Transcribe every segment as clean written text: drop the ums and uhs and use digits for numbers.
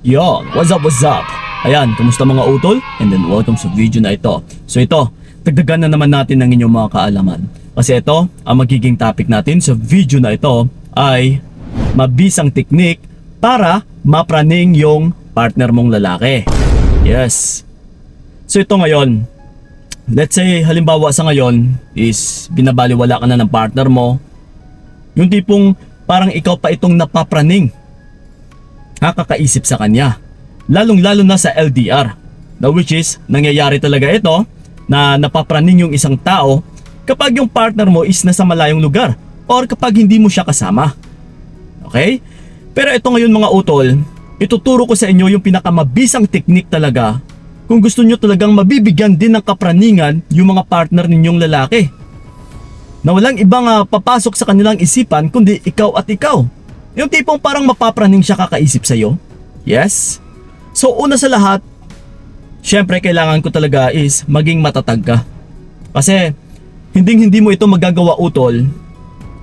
Yo, what's up, what's up? Ayan, kumusta mga utol? And then welcome sa video na ito. So ito, dagdagan na naman natin ng inyong mga kaalaman. Kasi ito, ang magiging topic natin sa video na ito ay mabisang teknik para mapraning yung partner mong lalaki. Yes. So ito ngayon, let's say halimbawa sa ngayon is binabaliwala ka na ng partner mo. Yung tipong parang ikaw pa itong napapraning. Nakakaisip sa kanya, lalong-lalo na sa LDR, na which is nangyayari talaga ito na napapraning yung isang tao kapag yung partner mo is nasa malayong lugar or kapag hindi mo siya kasama. Okay? Pero ito ngayon mga utol, ituturo ko sa inyo yung pinakamabisang teknik talaga kung gusto nyo talagang mabibigyan din ng kapraningan yung mga partner ninyong lalaki, na walang ibang papasok sa kanilang isipan kundi ikaw at ikaw. Yung tipong parang mapapraning siya kakaisip sa'yo. Yes? So una sa lahat, syempre kailangan ko talaga is maging matatag ka. Kasi hindi mo ito magagawa utol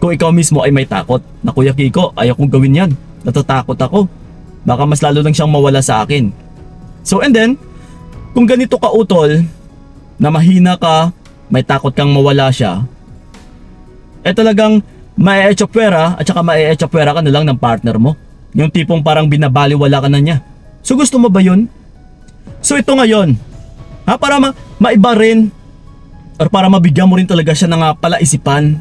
kung ikaw mismo ay may takot. Na Kuya Kiko, ayaw kong gawin yan. Natatakot ako. Baka mas lalo lang siyang mawala sa akin. So and then, kung ganito ka utol, na mahina ka, may takot kang mawala siya, eh talagang mae-echapwera at saka mae-echapwera ka na lang ng partner mo. Yung tipong parang binabaliwala ka na niya. So gusto mo ba yun? So ito ngayon, para maiba rin or para mabigyan mo rin talaga siya ng palaisipan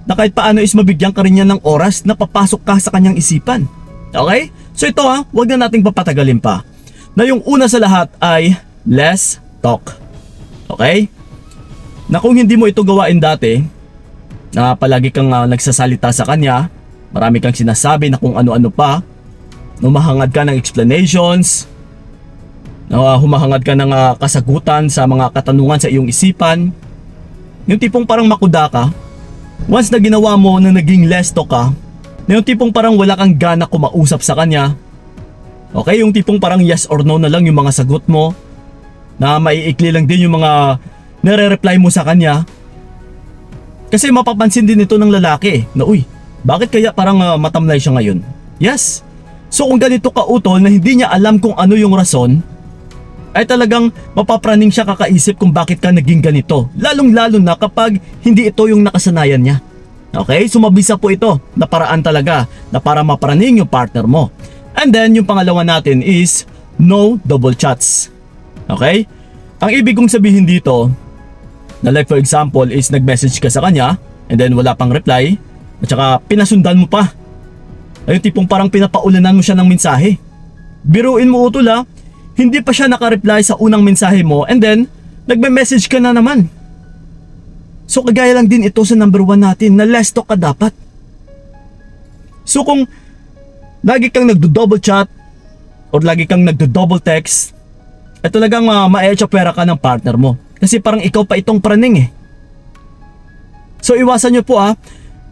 na kahit paano is mabigyan ka rin niya ng oras na papasok ka sa kanyang isipan. Okay? So ito wag na nating papatagalin pa. Na yung una sa lahat ay less talk. Okay? Na kung hindi mo ito gawain dati, na palagi kang nagsasalita sa kanya, marami kang sinasabi na kung ano-ano pa, humahangad ka ng explanations, humahangad ka ng kasagutan sa mga katanungan sa iyong isipan, yung tipong parang makuda ka, once na ginawa mo na naging less talk ka, na yung tipong parang wala kang gana kumausap sa kanya, okay, yung tipong parang yes or no na lang yung mga sagot mo, na maiikli lang din yung mga nare-reply mo sa kanya. Kasi mapapansin din ito ng lalaki na uy, bakit kaya parang matamlay siya ngayon? Yes. So kung ganito ka utol na hindi niya alam kung ano yung rason, ay talagang mapapraning siya kakaisip kung bakit ka naging ganito. Lalong-lalo na kapag hindi ito yung nakasanayan niya. Okay? So mabisa po ito na paraan talaga na para mapraning yung partner mo. And then yung pangalawa natin is no double chats. Okay? Ang ibig kong sabihin dito, na like for example is nag-message ka sa kanya and then wala pang reply at saka pinasundan mo pa. Ay yung tipong parang pinapaulanan mo siya ng mensahe. Biruin mo utol hindi pa siya naka-reply sa unang mensahe mo and then nagme-message ka na naman. So kagaya lang din ito sa number 1 natin na less talk ka dapat. So kung lagi kang nagdo-double chat or lagi kang nagdo-double text, ay talagang ma-echapwera ka ng partner mo. Kasi parang ikaw pa itong praning So iwasan nyo po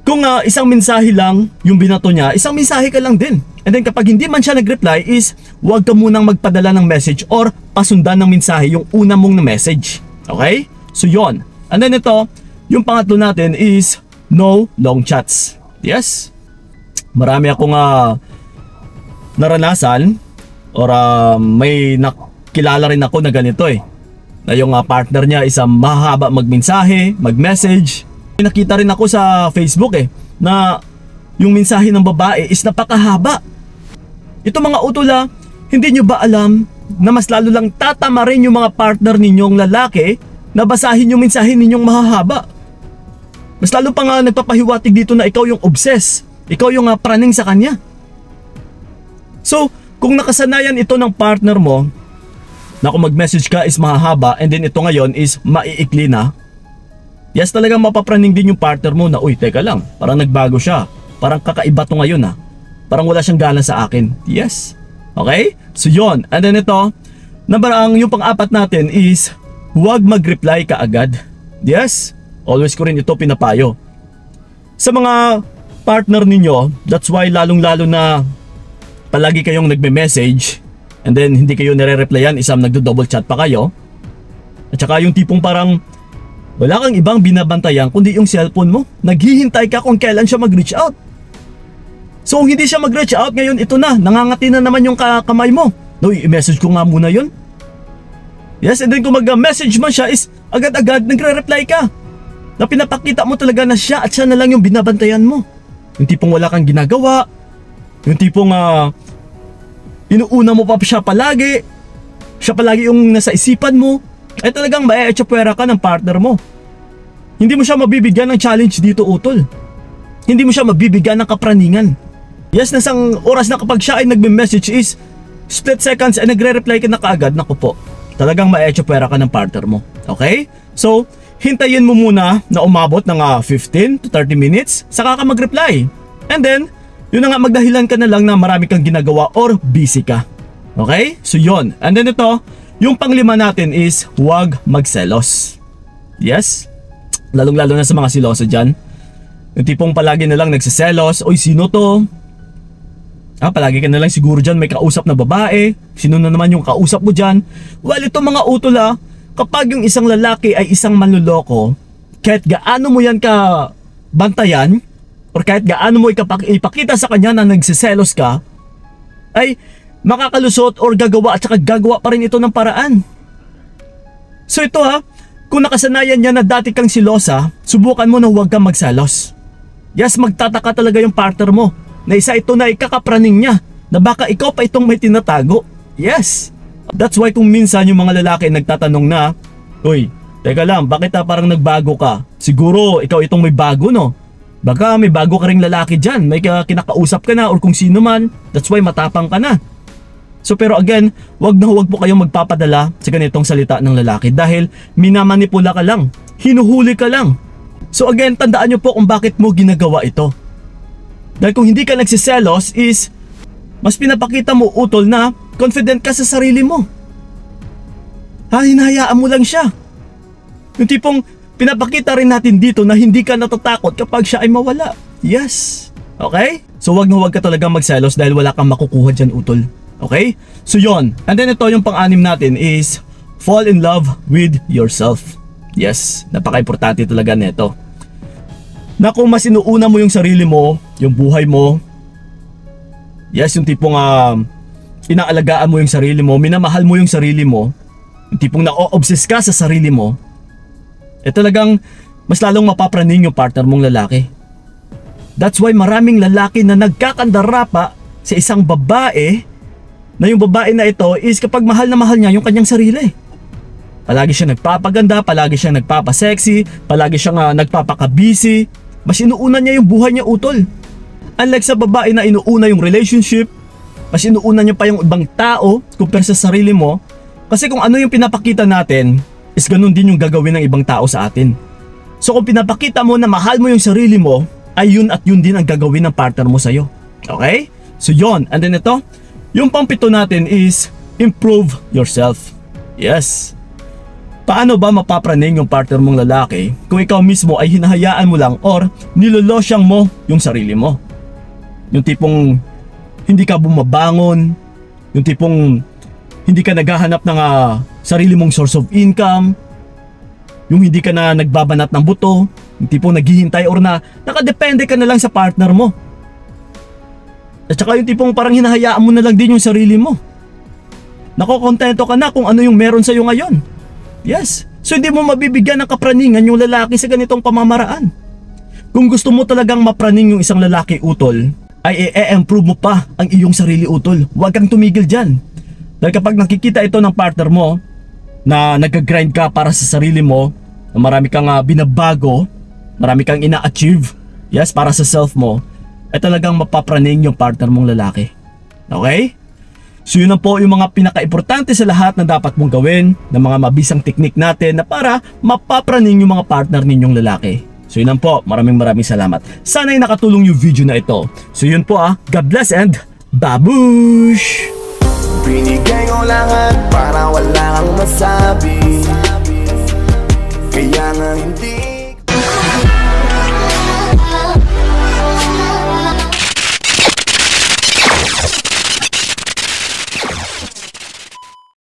kung isang mensahe lang yung binato niya, isang mensahe ka lang din. And then kapag hindi man siya nag-reply is huwag ka munang magpadala ng message or pasundan ng mensahe yung una mong na message. Okay? So yon. And then ito, yung pangatlo natin is no long chats. Yes? Marami akong naranasan or may nakilala rin ako na ganito na yung partner niya is mahaba magmensahe, mag-message. Nakita rin ako sa Facebook na yung mensahe ng babae is napakahaba. Ito mga utol hindi nyo ba alam na mas lalo lang tatama rin yung mga partner ninyong lalaki na basahin yung mensahe ninyong mahahaba. Mas lalo pa nagpapahiwatig dito na ikaw yung obsessed, ikaw yung praning sa kanya. So kung nakasanayan ito ng partner mo na kung mag-message ka is mahahaba and then ito ngayon is maiikli na, yes talagang mapapraning din yung partner mo na uy teka lang, parang nagbago siya, parang kakaiba to ngayon parang wala siyang gana sa akin. Yes. Okay? So yon. And then ito, yung pang-apat natin is huwag mag-reply ka agad. Yes. Always ko rin ito pinapayo sa mga partner ninyo. That's why lalong-lalo na palagi kayong nagme-message and then hindi kayo nire-replyan, isang nagdo-double chat pa kayo. At saka yung tipong parang wala kang ibang binabantayan kundi yung cellphone mo. Naghihintay ka kung kailan siya mag-reach out. So kung hindi siya mag-reach out ngayon, ito na, nangangati na naman yung kamay mo. No, i-message ko nga muna yun. Yes, and then kung mag-message man siya is agad-agad nagre-reply ka. Na pinapakita mo talaga na siya at siya na lang yung binabantayan mo. Yung tipong wala kang ginagawa. Yung tipong inuuna mo pa siya palagi. Siya palagi yung nasa isipan mo. Ay talagang mae-echapwera ka ng partner mo. Hindi mo siya mabibigyan ng challenge dito, utol. Hindi mo siya mabibigyan ng kapraningan. Yes, nasang oras na kapag siya ay nagme-message is split seconds ay nagre-reply ka na kaagad. Naku po, talagang mae-echapwera ka ng partner mo. Okay? So, hintayin mo muna na umabot ng 15 to 30 minutes saka ka mag-reply. And then, yun na nga, magdahilan ka na lang na marami kang ginagawa or busy ka. Okay? So yun. And then ito, yung panglima natin is huwag magselos. Yes? Lalong-lalo na sa mga siloso dyan. Yung tipong palagi na lang nagsiselos. Oy, sino to? Palagi ka na lang siguro dyan may kausap na babae. Sino na naman yung kausap mo dyan? Well, ito mga utol kapag yung isang lalaki ay isang manloloko, kahit gaano mo yan ka bantayan, or kahit gaano mo ipakita sa kanya na nagsiselos ka, ay makakalusot or gagawa at saka gagawa pa rin ito ng paraan. So ito kung nakasanayan niya na dati kang silosa, subukan mo na huwag kang magselos. Yes, magtataka talaga yung partner mo na isa ito na ikakapraning niya, na baka ikaw pa itong may tinatago. Yes. That's why kung minsan yung mga lalaki nagtatanong na, uy, teka lang, bakit parang nagbago ka? Siguro ikaw itong may bago, no? Baka may bago ka ring lalaki dyan, may kinakausap ka na or kung sino man, that's why matapang ka na. So pero again, wag po kayong magpapadala sa ganitong salita ng lalaki dahil minamanipula ka lang, hinuhuli ka lang. So again, tandaan nyo po kung bakit mo ginagawa ito. Dahil kung hindi ka nagsiselos is, mas pinapakita mo, utol, na confident ka sa sarili mo. Hinahayaan mo lang siya. Yung tipong pinapakita rin natin dito na hindi ka natatakot kapag siya ay mawala. Yes. Okay? So wag na wag ka talagang magselos dahil wala kang makukuha dyan, utol. Okay? So yon. And then ito yung pang-anim natin is fall in love with yourself. Yes. Napaka-importante talaga nito. Na kung mas inuuna mo yung sarili mo, yung buhay mo, yes, yung tipong inaalagaan mo yung sarili mo, minamahal mo yung sarili mo, yung tipong na-obsess ka sa sarili mo, talagang mas lalong mapapraning yung partner mong lalaki. That's why maraming lalaki na nagkakandara pa sa isang babae, na yung babae na ito is kapag mahal na mahal niya yung kanyang sarili. Palagi siya nagpapaganda, palagi siya nagpapasexy, palagi siya nagpapakabisi, mas inuuna niya yung buhay niya, utol. Unlike sa babae na inuuna yung relationship, mas inuuna niya pa yung ibang tao compare sa sarili mo. Kasi kung ano yung pinapakita natin, is ganun din yung gagawin ng ibang tao sa atin. So kung pinapakita mo na mahal mo yung sarili mo, ay yun at yun din ang gagawin ng partner mo sa'yo. Okay? So yun. And then ito, yung pang-pito natin is improve yourself. Yes. Paano ba mapapraning yung partner mong lalaki kung ikaw mismo ay hinahayaan mo lang or nilolosyang mo yung sarili mo? Yung tipong hindi ka bumabangon, yung tipong hindi ka naghahanap ng sarili mong source of income, yung hindi ka na nagbabanat ng buto, yung tipong naghihintay or na nakadepende ka na lang sa partner mo. At saka yung tipong parang hinahayaan mo na lang din yung sarili mo. Nakokontento ka na kung ano yung meron sa'yo ngayon. Yes. So hindi mo mabibigyan ng kapraningan yung lalaki sa ganitong pamamaraan. Kung gusto mo talagang mapraning yung isang lalaki, utol, ay i-improve mo pa ang iyong sarili, utol. Huwag kang tumigil dyan. Dahil kapag nakikita ito ng partner mo na nag-grind ka para sa sarili mo, na marami kang binabago, marami kang ina-achieve, yes, para sa self mo, ay talagang mapapraning yung partner mong lalaki. Okay? So yun na po yung mga pinaka-importante sa lahat na dapat mong gawin, ng mga mabisang teknik natin na para mapapraning yung mga partner ninyong lalaki. So yun lang po, maraming salamat. Sana'y nakatulong yung video na ito. So yun po God bless and babush! Binigay ko lahat para wala kang masabi, kaya nga hindi